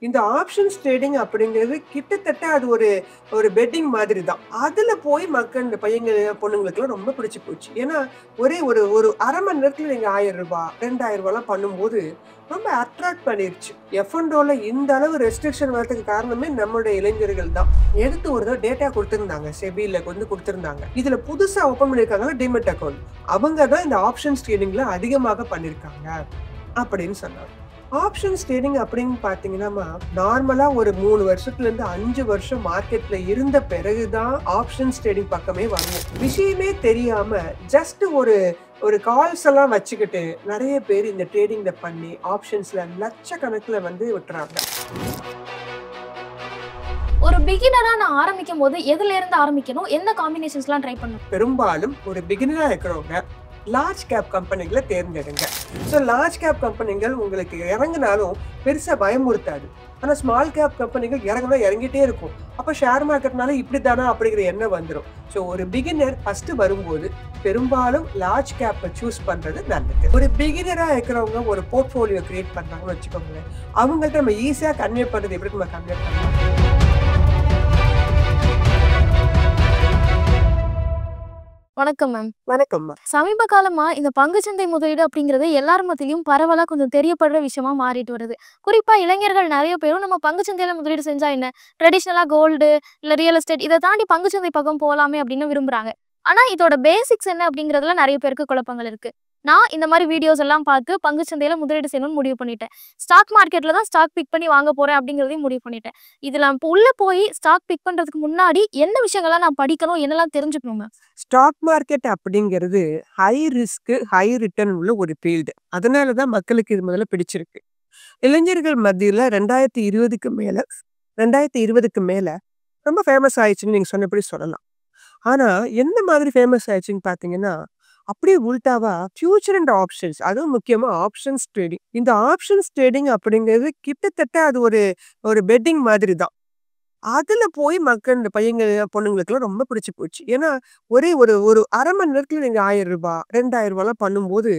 இந்த options trading அப்படிங்கிறது கிட்டத்தட்ட அது ஒரு ஒரு பெட்டிங் மாதிரி தான். அதுல போய் மக்கள் இந்த பையங்க, பொண்ணுங்களுக்குலாம் ரொம்ப பிடிச்சு போச்சு. ஏன்னா, ஒரே ஒரு ஒரு 1/2 மணி நேரத்துல நீங்க ரூ. 1000 ரூ. 2000லாம் பண்ணும்போது ரொம்ப அட்ராக்ட் பண்ணிருச்சு. எஃப்&ஓல இந்த அளவு ரெஸ்ட்ரிக்ஷன் வரதுக்கு காரணமே நம்மளுடைய இளைஞர்கள் தான். எடுத்து ஒரு தடவ டேட்டா குடுத்திருந்தாங்க. செபில குடுத்திருந்தாங்க. இதுல புதுசா ஓப்பன் பண்ணியிருக்காங்கல்ல டீமேட் அக்கவுண்ட். அவங்க தான் இந்த ஆப்ஷன்ஸ் ட்ரேடிங்ல அதிகமாக பண்ணியிருக்காங்க அப்படின்னு சொன்னாங்க. ஆப்ஷன்ஸ் ட்ரேடிங் அப்படின்னு பார்த்தீங்கன்னா, நார்மலா ஒரு 3 வருஷத்துலேருந்து 5 வருஷம் மார்க்கெட்ல இருந்த பிறகுதான் ஆப்ஷன்ஸ் ட்ரேடிங் பக்கமே வருவோம். விஷயமே தெரியாம ஜஸ்ட் ஒரு ஒரு கால்ஸ் எல்லாம் வச்சுக்கிட்டு நெறைய பேர் இந்த ட்ரேடிங்ல பண்ணி ஆப்ஷன்ஸ்ல லட்சக்கணக்குல வந்து விட்டுறாங்க. ஒரு பிகினரா நான் ஆரம்பிக்கும்போது எதுல இருந்து ஆரம்பிக்கணும்? எந்த காம்பினேஷன்ஸ்லாம் ட்ரை பண்ணணும்? பெரும்பாலும் ஒரு பிகினரா இருக்கிறவங்க லார்ஜ் கேப் கம்பெனிகளை தேர்ந்தெடுங்க. ஸோ லார்ஜ் கேப் கம்பெனிகள் உங்களுக்கு இறங்குனாலும் பெருசா பயமுறுத்தாது. ஆனா ஸ்மால் கேப் கம்பெனிகள் இறங்குனா இறங்கிட்டே இருக்கும். அப்ப ஷேர் மார்க்கெட்னால இப்படித்தானா அப்படிங்கிற எண்ணம் வந்துடும். ஸோ ஒரு பிகினர் ஃபர்ஸ்ட் வரும்போது பெரும்பாலும் லார்ஜ் கேப்பை சூஸ் பண்றது நல்லது. ஒரு பிகினரா இருக்கிறவங்க ஒரு போர்ட்ஃபோலியோ கிரியேட் பண்றாங்கன்னு வச்சுக்கோங்களேன். அவங்கள்ட்ட நம்ம ஈஸியா கன்வே பண்றது எப்படி நம்ம கன்வே பண்ணலாம்? வணக்கம் மேம். வணக்கம்மா. சமீப காலமா இந்த பங்குச்சந்தை முதலீடு அப்படிங்கிறது எல்லார் மத்தியிலும் பரவலா கொஞ்சம் தெரியப்படுற விஷயமா மாறிட்டு வருது. குறிப்பா இளைஞர்கள் நிறைய பேரும் நம்ம பங்குச்சந்தையில முதலீடு செஞ்சா என்ன? ட்ரெடிஷனலா கோல்டு இல்ல ரியல் எஸ்டேட் இதை தாண்டி பங்குச்சந்தை பக்கம் போலாமே அப்படின்னு விரும்புறாங்க. ஆனா இதோட பேசிக்ஸ் என்ன அப்படிங்கிறதுல நிறைய பேருக்கு குழப்பங்கள் இருக்கு. நான் இந்த மாதிரி வீடியோஸ் எல்லாம் பார்த்து பங்குச்சந்தையில முதலீடு செய்யணும்னு முடிவு பண்ணிட்டேன். ஸ்டாக் மார்க்கெட்ல தான் ஸ்டாக் பிக் பண்ணி வாங்க போறேன் அப்படிங்கிறதையும் முடிவு பண்ணிட்டேன். இதுல உள்ள போய் ஸ்டாக் பிக் பண்றதுக்கு முன்னாடி என்ன விஷயங்கள்லாம் நான் படிக்கணும், என்னெல்லாம் தெரிஞ்சுக்கணும் மேம்? ஸ்டாக் மார்க்கெட் அப்படிங்கிறது ஹை ரிஸ்க், ஹை ரிட்டர்ன் உள்ள ஒரு ஃபீல்டு. அதனால தான் மக்களுக்கு இது முதல்ல பிடிச்சிருக்கு. இளைஞர்கள் மத்தியில 2020க்கு மேல ரொம்ப ஃபேமஸ் ஆயிடுச்சுன்னு நீங்க சொன்னபடி சொல்லலாம். ஆனா எந்த மாதிரி ஃபேமஸ் ஆயிடுச்சுன்னு பார்த்தீங்கன்னா, அப்படியே உல்டாவா ஃபியூச்சர் அண்ட் ஆப்ஷன்ஸ், அதுவும் முக்கியமா ஆப்ஷன்ஸ் ட்ரேடிங். இந்த ஆப்ஷன்ஸ் ட்ரேடிங் அப்படிங்கிறது கிட்டத்தட்ட அது ஒரு ஒரு பெட்டிங் மாதிரி தான். அதுல போய் மக்கள் இந்த பையங்க, பொண்ணுங்களுக்குலாம் ரொம்ப பிடிச்சு போச்சு. ஏன்னா, ஒரே ஒரு ஒரு 1/2 மணி நேரத்துல நீங்க ரூ. 1000 ரூ. 2000லாம் பண்ணும்போது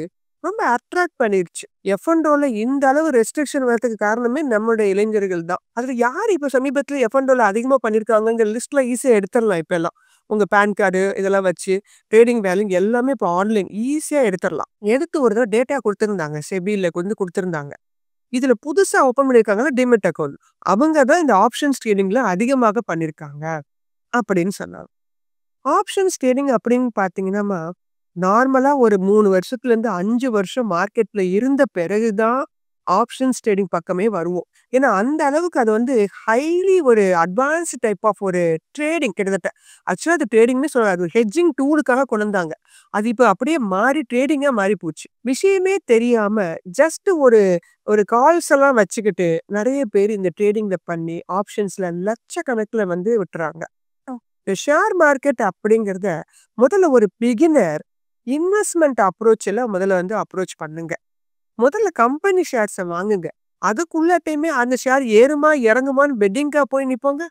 ரொம்ப அட்ராக்ட் பண்ணிருச்சு. எஃப்&ஓல இந்த அளவு ரெஸ்ட்ரிக்ஷன் வரதுக்கு காரணமே நம்மளுடைய இளைஞர்கள் தான். அதுல யார் இப்ப சமீபத்துல எஃப்&ஓல அதிகமா பண்ணியிருக்காங்கங்கிற லிஸ்ட்லாம் ஈஸியா எடுத்துடலாம் இப்பல்லாம். உங்க பான் கார்டு இதெல்லாம் வச்சு ட்ரேடிங் வேல்யூ எல்லாமே இப்போ ஆன்லைன் ஈஸியா எடுத்துடலாம். எடுத்து ஒரு தடவ டேட்டா குடுத்திருந்தாங்க. செபில குடுத்திருந்தாங்க. இதுல புதுசா ஓப்பன் பண்ணியிருக்காங்கல்ல டீமேட் அக்கவுண்ட். அவங்க தான் இந்த ஆப்ஷன்ஸ் ட்ரேடிங்ல அதிகமாக பண்ணியிருக்காங்க அப்படின்னு சொன்னாங்க. ஆப்ஷன்ஸ் ட்ரேடிங் அப்படின்னு பார்த்தீங்கன்னா, நார்மலா ஒரு 3 வருஷத்துலேருந்து 5 வருஷம் மார்க்கெட்ல இருந்த பிறகுதான் ஆப்ஷன்ஸ் ட்ரேடிங் பக்கமே வருவோம். ஏன்னா அந்த அளவுக்கு அது வந்து ஹைலி ஒரு அட்வான்ஸ்டு டைப் ஆஃப் ஒரு ட்ரேடிங் கிட்டத்தட்ட. ஆக்சுவலா அது ட்ரேடிங்னே சொல்லலாம். அது ஹெட்ஜிங் டூலுக்காக கொண்டு வந்தாங்க. அது இப்ப அப்படியே மாறி ட்ரேடிங்கா மாறி போச்சு. விஷயமே தெரியாம ஜஸ்ட் ஒரு ஒரு கால்ஸ் எல்லாம் வச்சுக்கிட்டு நெறைய பேர் இந்த ட்ரேடிங்ல பண்ணி ஆப்ஷன்ஸ்ல லட்சக்கணக்குல வந்து விட்டுறாங்க. இந்த ஷேர் மார்க்கெட் அப்படிங்கிறத முதல்ல ஒரு பிகினர் இன்வெஸ்ட்மெண்ட் அப்ரோச்ல முதல்ல வந்து அப்ரோச் பண்ணுங்க. முதல்ல கம்பெனி ஷேர்ஸ வாங்குங்க. அதுக்குள்ளாட்டையுமே அந்த ஷேர் ஏறுமா, இறங்குமான்னு பெட்டிங்கா போய் நிப்போங்க.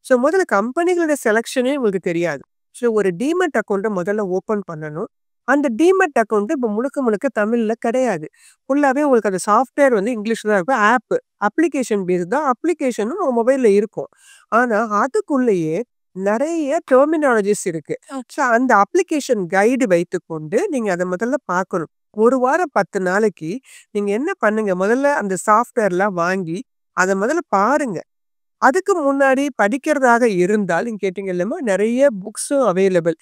ஸோ முதல்ல கம்பெனிகளோட செலக்ஷனே உங்களுக்கு தெரியாது. ஸோ ஒரு டீமேட் அக்கவுண்ட்ட முதல்ல ஓப்பன் பண்ணணும். அந்த டீமேட் அக்கவுண்ட் இப்ப முழுக்க முழுக்க தமிழ்ல கிடையாது. ஃபுல்லாவே உங்களுக்கு அந்த சாஃப்ட்வேர் வந்து இங்கிலீஷ்ல தான் இருக்கும். அப்ளிகேஷன் பேஸ் தான். அப்ளிகேஷனும் உங்க மொபைல்ல இருக்கும். ஆனா அதுக்குள்ளேயே நெறைய டெர்மினாலஜிஸ் இருக்கு. ஸோ அந்த அப்ளிகேஷன் கைடு வைத்துக்கொண்டு நீங்க அத முதல்ல பார்க்கணும். 1 வாரம் 10 நாளைக்கு நீங்க என்ன பண்ணுங்க, முதல்ல அந்த சாஃப்ட்வேர்லாம் வாங்கி அத முதல்ல பாருங்க. அதுக்கு முன்னாடி படிக்கிறதாக இருந்தால் நீங்க கேட்டீங்க இல்லம்மா, நெறைய புக்ஸும் அவைலபிள்.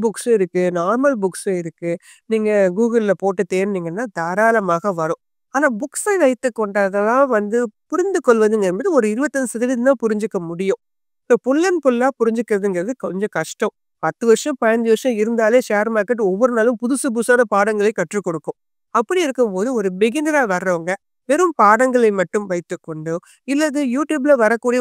புக்ஸும் இருக்கு, நார்மல் புக்ஸும் இருக்கு. நீங்க கூகுள்ல போட்டு தேடுனீங்கன்னா தாராளமாக வரும். ஆனா புக்ஸை வைத்துக் கொண்டதெல்லாம் வந்து புரிந்து கொள்வதுங்கிறது ஒரு 25% தான் புரிஞ்சுக்க முடியும். இப்போ ஃபுல் அண்ட் ஃபுல்லா புரிஞ்சுக்கிறதுங்கிறது கொஞ்சம் கஷ்டம். 10 வருஷம் 15 வருஷம் இருந்தாலே ஷேர் மார்க்கெட் ஒவ்வொரு நாளும் புதுசு புதுசான பாடங்களை கற்றுக் கொடுக்கும். அப்படி இருக்கும்போது ஒரு பிகினரா வர்றவங்க வெறும் பாடங்களை மட்டும் வைத்துக்கொண்டோ, இல்லது யூடியூப்ல வரக்கூடிய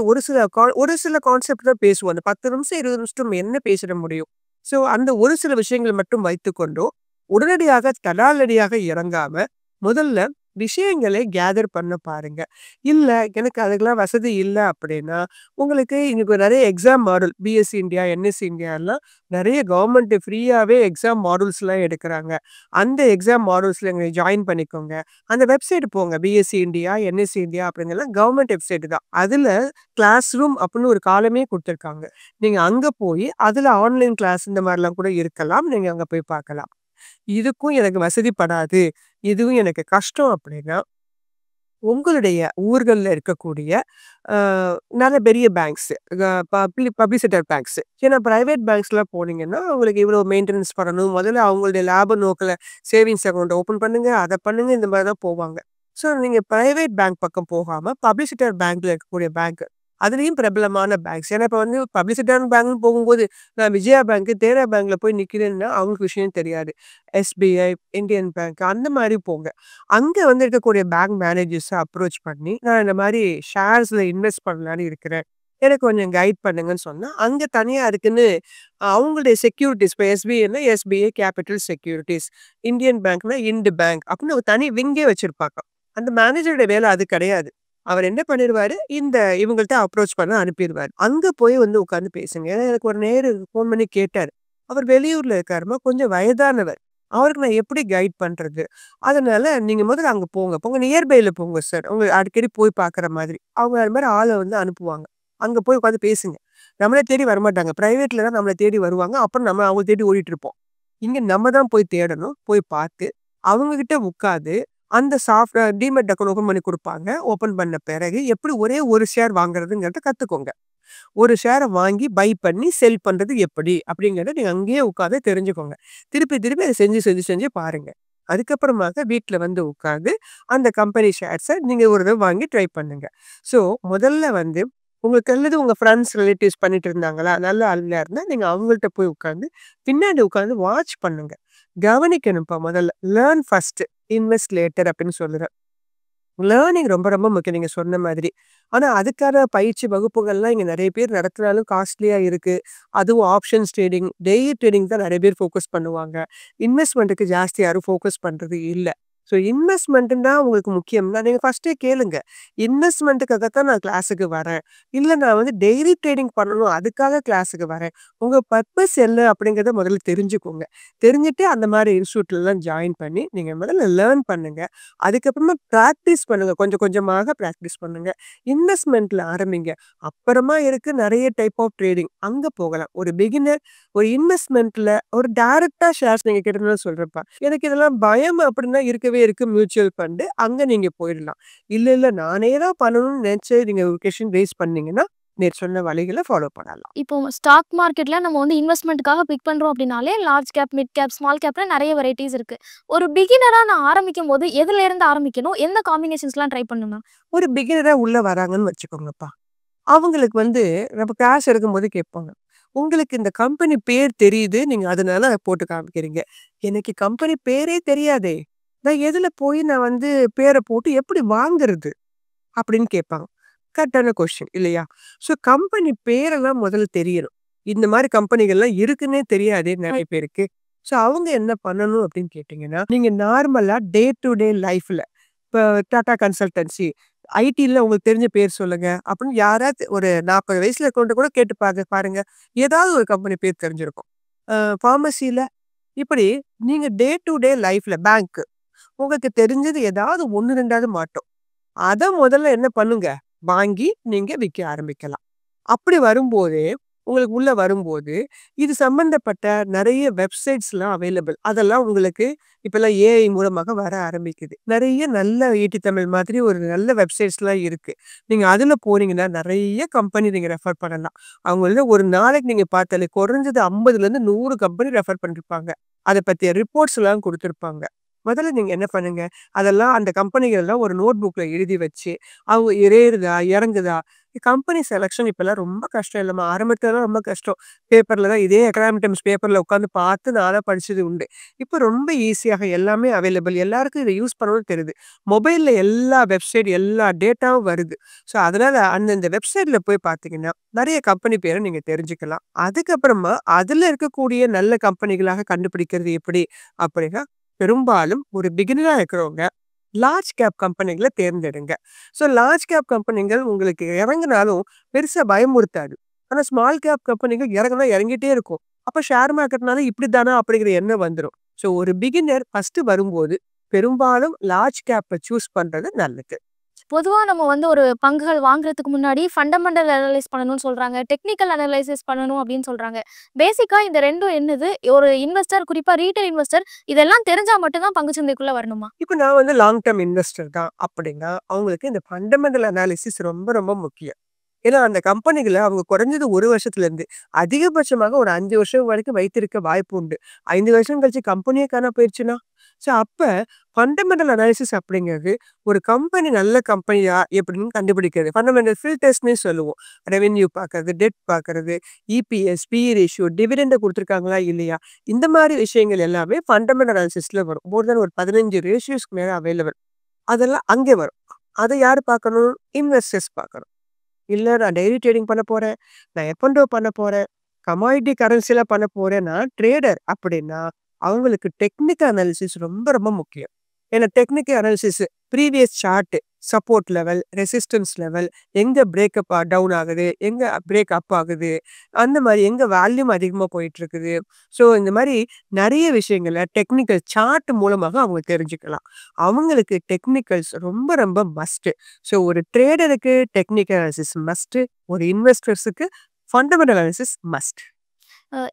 ஒரு சில கான்செப்ட் தான் பேசுவோம். அந்த 10 நிமிஷம் 20 நிமிஷம் என்ன பேசிட முடியும். ஸோ அந்த ஒரு சில விஷயங்கள் மட்டும் வைத்துக்கொண்டோ, உடனடியாக தடாலடியாக இறங்காம முதல்ல விஷயங்களை கேதர் பண்ண பாருங்க. இல்ல எனக்கு அதுக்கெல்லாம் வசதி இல்ல அப்படின்னா, உங்களுக்கு இன்னைக்கு நெறைய exam model BSE India, NSE இந்தியாலாம் நெறைய கவர்மெண்ட் ஃப்ரீயாவே எக்ஸாம் மாடல்ஸ்லாம் எடுக்குறாங்க. அந்த எக்ஸாம் மாடல்ஸ்ல நீங்க ஜாயின் பண்ணிக்கோங்க. அந்த வெப்சைட் போங்க. பிஎஸ்சி இந்தியா, என்எஸ்சி இந்தியா அப்படிங்கலாம் கவர்மெண்ட் வெப்சைட் தான். அதுல கிளாஸ் ரூம் அப்படின்னு ஒரு காலமே குடுத்துருக்காங்க. நீங்க அங்க போய் அதுல ஆன்லைன் கிளாஸ் இந்த மாரிலாம் கூட இருக்கலாம். நீங்க அங்க போய் பார்க்கலாம். இதுக்கும் எனக்கு வசதிப்படாது. இதுவும் எனக்கு கஷ்டம் அப்படின்னா, உங்களுடைய ஊர்கள்ல இருக்கக்கூடிய அ நல்ல பெரிய பேங்க்ஸ் பப்ளிசிட்டர் பேங்க்ஸ். ஏன்னா பிரைவேட் பேங்க்ஸ்லாம் போனீங்கன்னா, உங்களுக்கு இவ்வளோ மெயின்டனன்ஸ் பண்ணணும். முதல்ல அவங்களுடைய லாப நோக்குல சேவிங்ஸ் அக்கவுண்ட் ஓப்பன் பண்ணுங்க, அத பண்ணுங்க இந்த மாரி தான் போவாங்க. ஸோ நீங்க பிரைவேட் பேங்க் பக்கம் போகாம, பப்ளிசிட்டர் பேங்க்ல இருக்கக்கூடிய பேங்க். அதுலயும் பிரபலமான பேங்க்ஸ். ஏன்னா இப்ப வந்து பப்ளிசிட்டர் பேங்க்ன்னு போகும்போது, நான் விஜயா பேங்க், தேரா பேங்க்ல போய் நிக்கிறேன்னா, அவங்களுக்கு விஷயம் தெரியாது. எஸ்பிஐ, இந்தியன் பேங்க் அந்த மாரி போங்க. அங்க வந்து இருக்கக்கூடிய பேங்க் மேனேஜர்ஸ அப்ரோச் பண்ணி, நான் இந்த மாரி ஷேர்ஸ்ல இன்வெஸ்ட் பண்ணலான்னு இருக்கிறேன். எனக்கு கொஞ்சம் கைட் பண்ணுங்கன்னு சொன்னா, அங்க தனியா அதுக்குன்னு அவங்களுடைய செக்யூரிட்டீஸ் இப்ப எஸ்பிஐன்னா எஸ்பிஐ கேபிட்டல் செக்யூரிட்டீஸ், இந்தியன் பேங்க்னா இண்ட் பேங்க் அப்படின்னு ஒரு தனி விங்கே வச்சிருப்பாங்க. அந்த மேனேஜரோட வேலை அது கிடையாது. அவர் என்ன பண்ணிருவாரு, இவங்கள்ட்ட அப்ரோச் பண்ண அனுப்பிருவாரு. அங்க போய் வந்து உட்கார்ந்து பேசுங்க. ஏன்னா எனக்கு ஒரு நேரு ஃபோன் பண்ணி கேட்டாரு. அவர் வெளியூர்ல இருக்காரும்மா, கொஞ்சம் வயதானவர். அவருக்கு நான் எப்படி கைட் பண்றது? அதனால நீங்க முதல்ல அங்க போங்க. நியர்பைல போங்க சார். உங்க அடிக்கடி போய் பார்க்குற மாதிரி. அவங்க அது மாரி ஆள வந்து அனுப்புவாங்க. அங்க போய் உட்காந்து பேசுங்க. நம்மள தேடி வரமாட்டாங்க. பிரைவேட்ல தான் நம்மள தேடி வருவாங்க. அப்புறம் நம்ம அவங்கள தேடி ஓடிட்டு இருப்போம். இங்க நம்ம தான் போய் தேடணும். போய் பார்த்து, அவங்க கிட்ட உட்காந்து, அந்த டீமேட் அக்கவுண்ட் ஓப்பன் பண்ணி குடுப்பாங்க. ஓப்பன் பண்ண பிறகு எப்படி ஒரே ஒரு ஷேர் வாங்குறதுங்கிறத கத்துக்கோங்க. ஒரு ஷேர வாங்கி பை பண்ணி செல் பண்றது எப்படி? அப்படிங்கிறத நீங்க அங்கேயே உட்கார்ந்து தெரிஞ்சுக்கோங்க. திருப்பி திருப்பி அத செஞ்சு செஞ்சு செஞ்சு பாருங்க. அதுக்கப்புறமாக வீட்ல வந்து உட்கார்ந்து அந்த கம்பெனி ஷேர்ஸ நீங்க ஒரு தடவ வாங்கி ட்ரை பண்ணுங்க. ஸோ முதல்ல வந்து உங்களுக்கு அல்லது உங்க ஃபிரெண்ட்ஸ், ரிலேட்டிவ்ஸ் பண்ணிட்டு இருந்தாங்களா? நல்ல ஆளுங்களா இருந்தா நீங்க அவங்கள்ட்ட போய் உட்கார்ந்து பின்னாடி உட்கார்ந்து வாட்ச் பண்ணுங்க. கவனிக்கணும்ப்பா முதல்ல. லேர்ன் ஃபர்ஸ்ட், இன்வெஸ்ட் லேட்டர் அப்படின்னு சொல்லுறேன். லேர்னிங் ரொம்ப ரொம்ப முக்கியம் நீங்க சொன்ன மாதிரி. ஆனா அதுக்கான பயிற்சி வகுப்புகள்லாம் இங்க நெறைய பேர் நடத்துனாலும் காஸ்ட்லியா இருக்கு. அதுவும் ஆப்ஷன்ஸ் ட்ரேடிங், டெய்லி ட்ரேடிங் தான் நெறைய பேர் ஃபோக்கஸ் பண்ணுவாங்க. இன்வெஸ்ட்மென்ட்க்கு ஜாஸ்தி யாரும் ஃபோக்கஸ் பண்றது இல்ல. ஸோ இன்வெஸ்ட்மென்ட்ன்னு தான் உங்களுக்கு முக்கியம்னா, நீங்க ஃபர்ஸ்ட்டே கேளுங்க. இன்வெஸ்ட்மென்ட்க்காக தான் நான் கிளாஸுக்கு வரேன். இல்ல நான் வந்து டெய்லி ட்ரேடிங் பண்ணணும். அதுக்காக கிளாஸுக்கு வரேன். உங்க பர்ப்பஸ் என்ன அப்படிங்கிறத முதல்ல தெரிஞ்சுக்கோங்க. தெரிஞ்சுட்டு அந்த மாரி இன்ஸ்டிடியூட்லலாம் ஜாயின் பண்ணி, நீங்க முதல்ல லேர்ன் பண்ணுங்க. அதுக்கப்புறமா பிராக்டிஸ் பண்ணுங்க. கொஞ்சம் கொஞ்சமாக பிராக்டிஸ் பண்ணுங்க. இன்வெஸ்ட்மென்ட்ல ஆரம்பிங்க. அப்புறமா இருக்கு நெறைய டைப் ஆஃப் ட்ரேடிங். அங்க போகலாம். ஒரு பிகினர் ஒரு இன்வெஸ்ட்மென்ட்ல ஒரு டைரக்ட்டா ஷேர்ஸ் நீங்க கேட்டதுனால சொல்றேன்ப்பா. எனக்கு இதெல்லாம் பயம் அப்படின்னா இருக்கவே இருக்கு மியூச்சுவல் ஃபண்ட். அங்க நீங்க போயிடலாம். இல்ல, இல்ல நானே தான் பண்ணணும்னு நெனச்சு நீங்க ஒரு கொஸ்டின் ரைஸ் பண்ணீங்கன்னா, நேத்து சொன்ன வழிகள ஃபாலோ பண்ணலாம். இப்போ ஸ்டாக் மார்க்கெட்ல நம்ம வந்து இன்வெஸ்ட்மென்ட்க்காக பிக் பண்றோம் அப்படின்னாலே, large cap, mid cap, small கேப்ல நெறைய வெரைட்டீஸ் இருக்கு. ஒரு பிகினரா நான் ஆரம்பிக்கும்போது எதுலேருந்து ஆரம்பிக்கணும்? எந்த காம்பினேஷன்ஸ்லாம் ட்ரை பண்ணணும்? ஒரு பிகினரா உள்ள வராங்கன்னு வச்சுக்கோங்கப்பா. அவங்களுக்கு வந்து நம்ம கிளாஸ் எடுக்கும்போது கேட்பாங்க. உங்களுக்கு இந்த கம்பெனி பேர் தெரியுது. நீங்க அதனால போட்டு காமிக்கிறீங்க. எனக்கு கம்பெனி பேரே தெரியாதே! நான் எதுல போய் நான் வந்து பேர போட்டு எப்படி வாங்குறது? அப்படின்னு கேட்பாங்க. கரெக்டான கொஸ்டின் இல்லையா? ஸோ கம்பெனி பேரெல்லாம் முதல்ல தெரியணும். இந்த மாரி கம்பெனிகள்லாம் இருக்குன்னே தெரியாதே நெறைய பேருக்கு. ஸோ அவங்க என்ன பண்ணணும் அப்படின்னு கேட்டீங்கன்னா, நீங்க நார்மலா டே டூ டே லைஃப்ல இப்ப டாடா கன்சல்டன்சி, ஐடில உங்களுக்கு தெரிஞ்ச பேர் சொல்லுங்க. அப்படின்னு யாராவது ஒரு 40 வயசுல இருக்கவன்ட்ட கூட கேட்டு பாருங்க. ஏதாவது ஒரு கம்பெனி பேர் தெரிஞ்சிருக்கும். பார்மசில இப்படி நீங்க டே டூ டே லைஃப்ல பேங்க் உங்களுக்கு தெரிஞ்சது ஏதாவது 1, 2வது மாட்டும். அத முதல்ல என்ன பண்ணுங்க, வாங்கி நீங்க விக்க ஆரம்பிக்கலாம். அப்படி வரும்போதே, உங்களுக்கு உள்ள வரும்போது, இது சம்பந்தப்பட்ட நெறைய வெப்சைட்ஸ்லாம் அவைலபிள். அதெல்லாம் உங்களுக்கு இப்பல்லாம் ஏஐ மூலமாக வர ஆரம்பிக்குது. நெறைய நல்ல ஈட்டி தமிழ் மாதிரி ஒரு நல்ல வெப்சைட்ஸ்லாம் இருக்கு. நீங்க அதுல போனீங்கன்னா, நெறைய கம்பெனி நீங்க ரெஃபர் பண்ணலாம். அவங்கள ஒரு நாளைக்கு நீங்க பார்த்தாலே குறைஞ்சது 50லேருந்து 100 கம்பெனி ரெஃபர் பண்ணிருப்பாங்க. அத பத்திய ரிப்போர்ட்ஸ்லாம் குடுத்திருப்பாங்க. முதல்ல நீங்க என்ன பண்ணுங்க, அதெல்லாம் அந்த கம்பெனிகள்லாம் ஒரு நோட் புக்ல எழுதி வச்சு, அவங்க ஏறுதா, இறங்குதா, கம்பெனி செலக்ஷன் இப்பலாம் ரொம்ப கஷ்டம் இல்லம்மா. ஆரம்பத்துலலாம் ரொம்ப கஷ்டம். பேப்பர்ல தான் இதே எக்கனாமிக் டைம்ஸ் பேப்பர்ல உட்காந்து பார்த்து நான்லாம் படிச்சது உண்டு. இப்ப ரொம்ப ஈஸியாக எல்லாமே அவைலபிள். எல்லாருக்கும் இத யூஸ் பண்ணணும்னு தெரியுது. மொபைல்ல எல்லா வெப்சைட், எல்லா டேட்டாவும் வருது. ஸோ, அதனால அந்தந்த வெப்சைட்ல போய் பார்த்தீங்கன்னா, நெறைய கம்பெனி பேர நீங்க தெரிஞ்சுக்கலாம். அதுக்கப்புறமா அதுல இருக்கக்கூடிய நல்ல கம்பெனிகளாக கண்டுபிடிக்கிறது எப்படி? அப்படின்னா, பெரும்பாலும் ஒரு பிகினரா இருக்கிறவங்க லார்ஜ் கேப் கம்பெனிகள தேர்ந்தெடுங்க. ஸோ லார்ஜ் கேப் கம்பெனிகள் உங்களுக்கு இறங்குனாலும் பெருசா பயமுறுத்தாது. ஆனா ஸ்மால் கேப் கம்பெனிகள் இறங்குனா இறங்கிட்டே இருக்கும். அப்ப ஷேர் மார்க்கெட்னால இப்படித்தானா அப்படிங்கிற எண்ணம் வந்துரும். ஸோ ஒரு பிகினர் ஃபர்ஸ்ட் வரும்போது பெரும்பாலும் லார்ஜ் கேப்ப சூஸ் பண்றது நல்லது. பொதுவா நம்ம வந்து ஒரு பங்குகள் வாங்குறதுக்கு முன்னாடி ஃபண்டமெண்டல் அனலைஸ் பண்ணணும்னு சொல்றாங்க. டெக்னிக்கல் அனலைசிஸ் பண்ணணும் அப்படின்னு சொல்றாங்க. பேசிக்கா இந்த 2ம் என்னது? ஒரு இன்வெஸ்டர் குறிப்பா ரீட்டெயில் இன்வெஸ்டர் இதெல்லாம் தெரிஞ்சா மட்டும் தான் பங்கு சந்தைக்குள்ள வரணுமா? இப்ப நான் வந்து லாங் டெர்ம் இன்வெஸ்டர் தான் அப்படின்னா, அவங்களுக்கு இந்த ஃபண்டமெண்டல் அனாலிசிஸ் ரொம்ப ரொம்ப முக்கியம். ஏன்னா அந்த கம்பெனிகள அவங்க குறைஞ்சது 1 வருஷத்துலேருந்து அதிகபட்சமாக ஒரு 5 வருஷம் வரைக்கும் வைத்திருக்க வாய்ப்பு உண்டு. 5 வருஷம் கழிச்சு கம்பெனியே காணாம போயிருச்சுன்னா? ஸோ அப்ப ஃபண்டமெண்டல் அனாலிசிஸ் அப்படிங்கிறது ஒரு கம்பெனி நல்ல கம்பெனியா எப்படின்னு கண்டுபிடிக்கிறது. ஃபண்டமெண்டல் ஃபில்டர்ஸ்ன்னே சொல்லுவோம். ரெவென்யூ பார்க்கறது, டெட் பார்க்கறது, இபிஎஸ், பிஇ ரேஷியோ, டிவிடெண்ட குடுத்துருக்காங்களா இல்லையா? இந்த மாரி விஷயங்கள் எல்லாமே ஃபண்டமெண்டல் அனாலிசிஸ்ல வரும். மோர் தென் ஒரு 15 ரேஷியோஸ்க்கு மேல அவைலபிள். அதெல்லாம் அங்கே வரும். அத யாரு பார்க்கணும்? இன்வெஸ்டர்ஸ் பார்க்கணும். இல்ல நான் டெய்லி ட்ரேடிங் பண்ண போறேன். நான் எஃப்&ஓ பண்ண போறேன். கமாடிட்டி கரன்சில பண்ண போறேன்னா, ட்ரேடர் அப்படின்னா, அவங்களுக்கு டெக்னிக்கல் அனாலிசிஸ் ரொம்ப ரொம்ப முக்கியம். ஏன்னா technical analysis previous chart, support level, resistance level, எங்க பிரேக்கப் டவுன் ஆகுது, எங்க பிரேக் அப் ஆகுது, அந்த மாரி எங்க வால்யூம் அதிகமா போயிட்டு இருக்குது. ஸோ இந்த மாரி நெறைய விஷயங்கள டெக்னிக்கல் சார்ட் மூலமாக அவங்க தெரிஞ்சுக்கலாம். அவங்களுக்கு டெக்னிக்கல்ஸ் ரொம்ப ரொம்ப மஸ்ட். ஸோ ஒரு ட்ரேடருக்கு டெக்னிக்கல் அனாலிசிஸ் மஸ்ட். ஒரு இன்வெஸ்டர்ஸுக்கு ஃபண்டமெண்டல் அனாலிசிஸ் மஸ்ட்.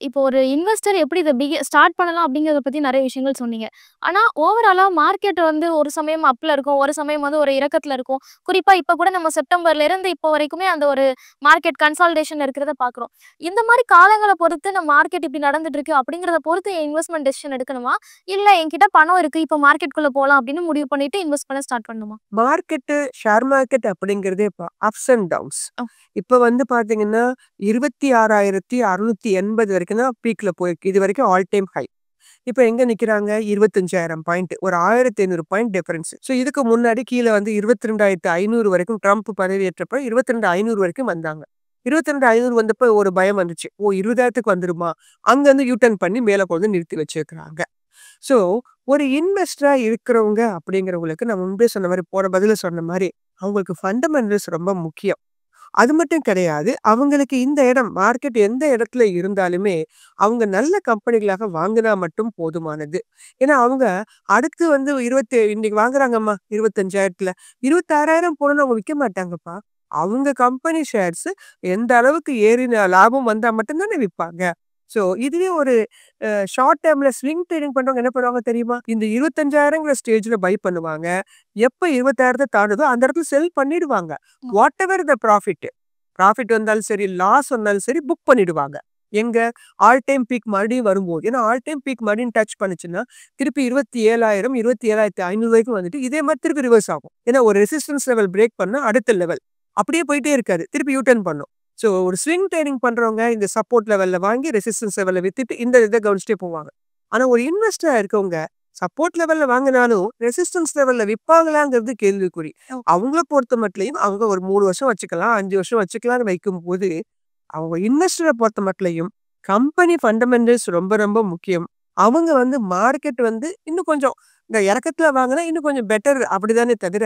இப்போ ஒரு இன்வெஸ்டர் எப்படி இத ஸ்டார்ட் பண்ணலாம் அப்படிங்கிறத பத்தி நெறைய விஷயங்கள் சொன்னீங்க. ஆனா ஓவராலா மார்க்கெட் வந்து ஒரு சமயம் அப்ல இருக்கும். ஒரு சமயம் வந்து ஒரு இறக்கத்துல இருக்கும். குறிப்பா இப்ப கூட நம்ம செப்டம்பர்ல இருந்து இப்போ வரைக்குமே அந்த ஒரு மார்க்கெட் கன்சாலிடேஷன் இருக்கிறத பார்க்குறோம். இந்த மாரி காலங்கள பொறுத்து நம்ம மார்க்கெட் இப்படி நடந்துட்டு இருக்கு அப்படிங்கிறத பொறுத்து என் இன்வெஸ்ட்மென்ட் டெசிஷன் எடுக்கணுமா? இல்ல என்கிட்ட பணம் இருக்கு. இப்போ மார்க்கெட்குள்ள போலாம் அப்படின்னு முடிவு பண்ணிட்டு இன்வெஸ்ட் பண்ண ஸ்டார்ட் பண்ணணுமா? மார்க்கெட்டு, ஷேர் மார்க்கெட் அப்படிங்கிறதே இப்ப அப்ஸ் அண்ட் டவுன்ஸ். இப்ப வந்து பார்த்தீங்கன்னா, 26,680 வரைக்கும் தான் பீக்ல போயிருக்கு. இதுவரைக்கும் ஆல் டைம் ஹை. இப்ப எங்க நிக்கிறாங்க? 25,000 பாயிண்ட். ஒரு 1,500 பாயிண்ட் டிஃபரன்ஸ். ஸோ இதுக்கு முன்னாடி கீழ வந்து 22,500 வரைக்கும் ட்ரம்ப் பதவியேற்றப்ப 22,500 வரைக்கும் வந்தாங்க. 22,500 வந்தப்ப ஒரு பயம் வந்துச்சு. ஓ! 20,000க்கு வந்துருமா? அங்கருந்து யூ டர்ன் பண்ணி மேல கொண்டு வந்து நிறுத்தி வச்சிருக்கிறாங்க. ஸோ ஒரு இன்வெஸ்டரா இருக்கிறவங்க அப்படிங்கிறவங்களுக்கு நான் முன்பே சொன்ன மாரி, போன பதில்ல சொன்ன மாரி, அவங்களுக்கு ஃபண்டமெண்டல்ஸ் ரொம்ப முக்கியம். அது மட்டும் கிடையாது. அவங்களுக்கு இந்த இடம் மார்க்கெட் எந்த இடத்துல இருந்தாலுமே, அவங்க நல்ல கம்பெனிகளாக வாங்குனா மட்டும் போதுமானது. ஏன்னா அவங்க அடுத்து வந்து இன்னைக்கு வாங்குறாங்கம்மா 25,000த்துல 26,000 போனோம்னு அவங்க விக்க மாட்டாங்கப்பா. அவங்க கம்பெனி ஷேர்ஸ் எந்த அளவுக்கு ஏறின லாபம் வந்தா மட்டும் தானே விப்பாங்க. ஸோ இதுவே ஒரு ஷார்ட் டேர்ம்ல ஸ்விங் ட்ரேடிங் பண்றவங்க என்ன பண்ணுவாங்க தெரியுமா? இந்த 25,000ங்கிற ஸ்டேஜ்ல பை பண்ணுவாங்க. எப்ப 20,000 தாண்டுதோ அந்த இடத்துல செல் பண்ணிடுவாங்க. What ever the profit. Profit வந்தாலும் சரி, லாஸ் வந்தாலும் சரி புக் பண்ணிடுவாங்க. எங்க? ஆல் டைம் பீக் மறுபடியும் வரும்போது. ஏன்னா ஆல் டைம் பீக் மறுபடியும் டச் பண்ணுச்சுன்னா, திருப்பி 27,000, 27,500 வரைக்கும் வந்துட்டு இதே மாரி திருப்பி ரிவர்ஸ் ஆகும். ஏன்னா ஒரு ரெசிஸ்டன்ஸ் லெவல் பிரேக் பண்ணா அடுத்த லெவல். அப்படியே போயிட்டே இருக்காது. திருப்பி யூ டர்ன் பண்ணும். ஸோ ஒரு ஸ்விங் ட்ரேடிங் பண்றவங்க இந்த சப்போர்ட் லெவல்ல வாங்கி ரெசிஸ்டன்ஸ் லெவல்ல வித்துட்டு இந்த இத கவனிச்சுட்டே போவாங்க. ஆனா ஒரு இன்வெஸ்டரா இருக்கவங்க சப்போர்ட் லெவல்ல வாங்குனாலும் ரெசிஸ்டன்ஸ் லெவல்ல விப்பாங்களாங்கிறது கேள்விக்குறி. அவங்கள பொறுத்த மட்டும் அவங்க ஒரு 3 வருஷம் வச்சுக்கலாம், 5 வருஷம் வச்சுக்கலாம்னு வைக்கும்போது, அவங்க இன்வெஸ்டர பொறுத்த மட்டும் கம்பெனி ஃபண்டமெண்டல்ஸ் ரொம்ப ரொம்ப முக்கியம். அவங்க வந்து மார்க்கெட் வந்து இன்னும் கொஞ்சம் இந்த இறக்கத்துல வாங்குனா இன்னும் கொஞ்சம் பெட்டர் அப்படிதானே தவிர,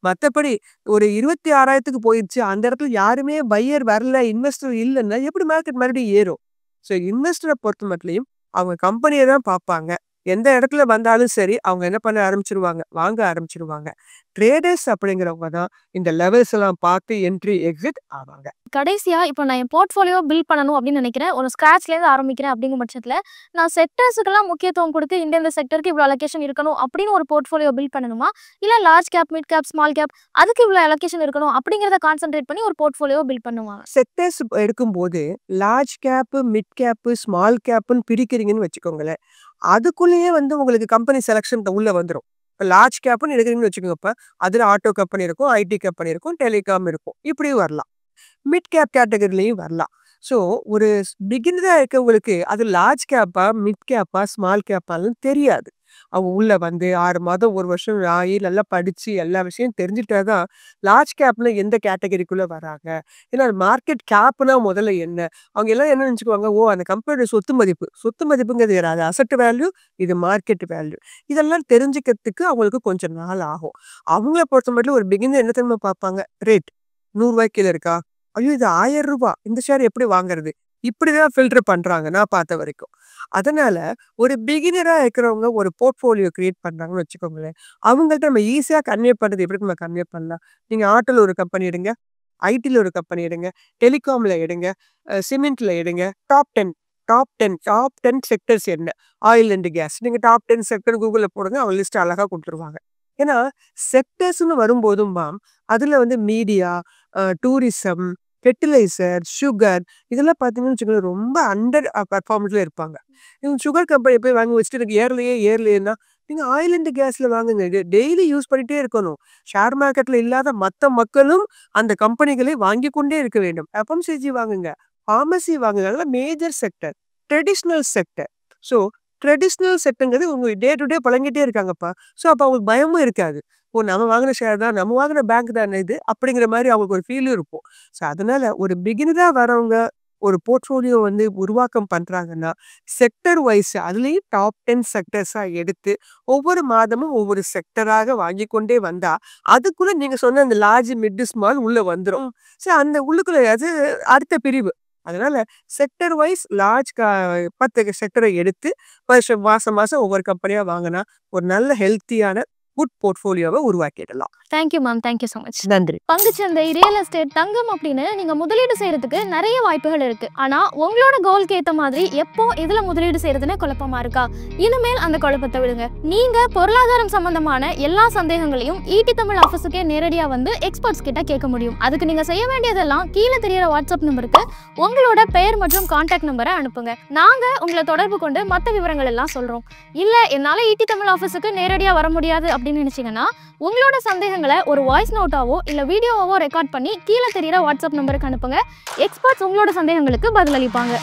மத்தபடி ஒரு 26,000க்கு போயிருச்சு. அந்த இடத்துல யாருமே பையர் வரல, இன்வெஸ்டர் இல்லன்னா எப்படி மார்க்கெட் மறுபடியும் ஏறும்? ஸோ இன்வெஸ்டர பொறுத்த மட்டும் அவங்க கம்பெனிய தான் பார்ப்பாங்க. எந்த இடத்துல வந்தாலும் சரி, அவங்க என்ன பண்ண ஆரம்பிச்சுருவாங்க? வாங்க ஆரம்பிச்சுருவாங்க. ட்ரேடர்ஸ் அப்படிங்கிறவங்க தான் இந்த லெவல்ஸ் எல்லாம் பார்த்து என்ட்ரி, எக்ஸிட் ஆவாங்க. கடைசியா இப்போ நான் என் போர்ட்ஃபோலியோ பில்ட் பண்ணணும் அப்படின்னு நினைக்கிறேன். ஒரு ஸ்க்ராட்ச்லேருந்து ஆரம்பிக்கிறேன் அப்படிங்கிற பட்சத்துல, நான் செக்டர்ஸுக்கெல்லாம் முக்கியத்துவம் குடுத்து இந்த செக்டருக்கு இவ்வளோ அலோகேஷன் இருக்கணும் அப்படின்னு ஒரு போர்ட்ஃபோலியோ பில்ட் பண்ணணுமா? இல்ல large cap, mid cap, small cap அதுக்கு இவ்வளோ அலோகேஷன் இருக்கணும் அப்படிங்கிறத கான்சன்ட்ரேட் பண்ணி ஒரு போர்ட்ஃபோலியோ பில்ட் பண்ணுவாங்க. செக்டர்ஸ் எடுக்கும்போது large cap, mid cap, small கேப்ன்னு பிரிக்கிறீங்கன்னு வச்சுக்கோங்களேன். அதுக்குள்ளேயே வந்து உங்களுக்கு கம்பெனி செலக்ஷன் உள்ள வந்துரும். இப்ப லார்ஜ் கேப்ன்னு எடுக்கிறீங்கன்னு வச்சுக்கோங்கப்ப, அதுல ஆட்டோ கம்பெனி இருக்கும், ஐடி கம்பெனி இருக்கும், டெலிகாம் இருக்கும். இப்படியும் வரலாம். மிட் கேப் கேட்டகரிலயும் வரலாம். ஸோ ஒரு பிகினரா இருக்கவங்களுக்கு அது லார்ஜ் கேப்பா, மிட் கேப்பா, ஸ்மால் கேப்பான்னு தெரியாது. அவங்க உள்ள வந்து 6 மாதம் 1 வருஷம் ஆகி நல்லா படிச்சு எல்லா விஷயம் தெரிஞ்சுட்டாதான் லார்ஜ் கேப்ல எந்த கேட்டகரிக்குள்ள வராங்க. ஏன்னா மார்க்கெட் கேப்னா முதல்ல என்ன? அவங்க எல்லாம் என்ன நினைச்சுக்குவாங்க, ஓ அந்த கம்பெனியோட சொத்து மதிப்புங்கிறது வேற. அது அசெட் வேல்யூ, இது மார்க்கெட் வேல்யூ. இதெல்லாம் தெரிஞ்சுக்கிறதுக்கு அவங்களுக்கு கொஞ்சம் நாள் ஆகும். அவங்கள பொறுத்த மட்டும் ஒரு பிகினர் என்ன தெரியுமா பார்ப்பாங்க, ரேட் ₹100 கீழ இருக்கா? ஐயோ இது ₹1000 இந்த ஷேர் எப்படி வாங்குறது? இப்படிதான் ஃபில்டர் பண்றாங்க நான் பார்த்த வரைக்கும். அதனால ஒரு பிகினரா இருக்கிறவங்க ஒரு போர்ட்ஃபோலியோ கிரியேட் பண்றாங்கன்னு வச்சுக்கோங்களேன். அவங்கள்ட்ட நம்ம ஈஸியா கன்வே பண்றது எப்படி நம்ம கன்வே பண்ணலாம்? நீங்க ஆட்டோல ஒரு கம்பெனி எடுங்க, ஐடில ஒரு கம்பெனி எடுங்க, டெலிகாம்ல எடுங்க, சிமெண்ட்ல எடுங்க. டாப் 10 செக்டர்ஸ் என்ன? Oil and gas. நீங்க டாப் 10 செக்டர் கூகுள்ல போடுங்க. அவங்க லிஸ்ட் அழகா குடுத்துருவாங்க. ஏன்னா செக்டர்ஸ்ன்னு வரும்போதும் அதுல வந்து மீடியா, டூரிசம், ஃபெர்டிலைசர், சுகர் இதெல்லாம் பார்த்தீங்கன்னு வச்சுக்கோங்களேன் ரொம்ப அண்டர் பெர்ஃபார்மன்ஸ்ல இருப்பாங்க. இவங்க சுகர் கம்பெனி போய் வாங்கி வச்சுட்டு எனக்கு ஏறலையேன்னா நீங்க ஆயில் அண்ட் கேஸ்ல வாங்குங்க. டெய்லி யூஸ் பண்ணிட்டே இருக்கணும். ஷேர் மார்க்கெட்ல இல்லாத மத்த மக்களும் அந்த கம்பெனிகளை வாங்கிக் கொண்டே இருக்க வேண்டும். எஃப்எம்சிஜி வாங்குங்க, ஃபார்மசி வாங்குங்க. அதெல்லாம் major sector, traditional sector. So traditional செக்டர்ங்கிறது உங்க டே டு டே புழங்கிட்டே இருக்காங்கப்பா. ஸோ அப்போ அவங்களுக்கு பயமும் இருக்காது. ஓ நம்ம வாங்கின ஷேர் தான், நம்ம வாங்கின பேங்க் தானே இது அப்படிங்கிற மாதிரி அவங்களுக்கு ஒரு ஃபீலும் இருக்கும். ஸோ அதனால ஒரு பிகினரா வரவங்க ஒரு போர்ட்ஃபோலியோ வந்து உருவாக்கம் பண்றாங்கன்னா செக்டர் வைஸ் அதுலயும் டாப் 10 செக்டர்ஸா எடுத்து ஒவ்வொரு மாதமும் ஒவ்வொரு செக்டராக வாங்கி கொண்டே வந்தா அதுக்குள்ள நீங்க சொன்ன அந்த லார்ஜ் மிட் ஸ்மால் உள்ள வந்துடும். ஸோ அந்த உள்ளுக்குள்ள அது அடுத்த பிரிவு. அதனால செக்டர் வைஸ் லார்ஜ் 10 செக்டரை எடுத்து மாசம் ஒவ்வொரு கம்பெனியா வாங்கினா ஒரு நல்ல ஹெல்த்தியான குட் போர்ட்ஃபோலியோவை உருவாக்கிடலாம். Thank you ma'am. Thank you so much. நன்றி. பங்குச்சந்தை, ரியல் எஸ்டேட், தங்கம் அப்படின்னு நீங்க முதலீடு செய்யறதுக்கு நிறைய வாய்ப்புகள் இருக்கு. ஆனா உங்களோட கோலுக்கு ஏத்த மாதிரி எப்போ இதுல முதலீடு செய்யறதுன்னு குழப்பமா இருக்கா? இனிமேல் அந்த குழப்பத்தை விடுங்க. நீங்க பொருளாதாரம் சம்பந்தமான எல்லா சந்தேகங்களையும் ஈடி தமிழ் ஆஃபீஸுக்கே நேரடியா வந்து எக்ஸ்பர்ட்ஸ் கிட்ட கேட்க முடியும். அதுக்கு நீங்க செய்ய வேண்டியதெல்லாம் கீழே தெரியற வாட்ஸ்அப் நம்பருக்கு உங்களோட பெயர் மற்றும் கான்டாக்ட் நம்பரை அனுப்புங்க. நாங்க உங்களை தொடர்பு கொண்டு மற்ற விவரங்கள் எல்லாம் சொல்றோம். இல்ல என்னால ஈடி தமிழ் ஆஃபீஸுக்கு நேரடியா வர முடியாது அப்படின்னு நினைச்சீங்கன்னா உங்களோட சந்தேகங்களை ஒரு வாய்ஸ் நோட்டாவோ இல்ல வீடியோவோ ரெக்கார்ட் பண்ணி கீழே தெரியற வாட்ஸ்அப் நம்பருக்கு அனுப்புங்க. எக்ஸ்பர்ட்ஸ் உங்களோட சந்தேகங்களுக்கு பதிலளிப்பாங்க.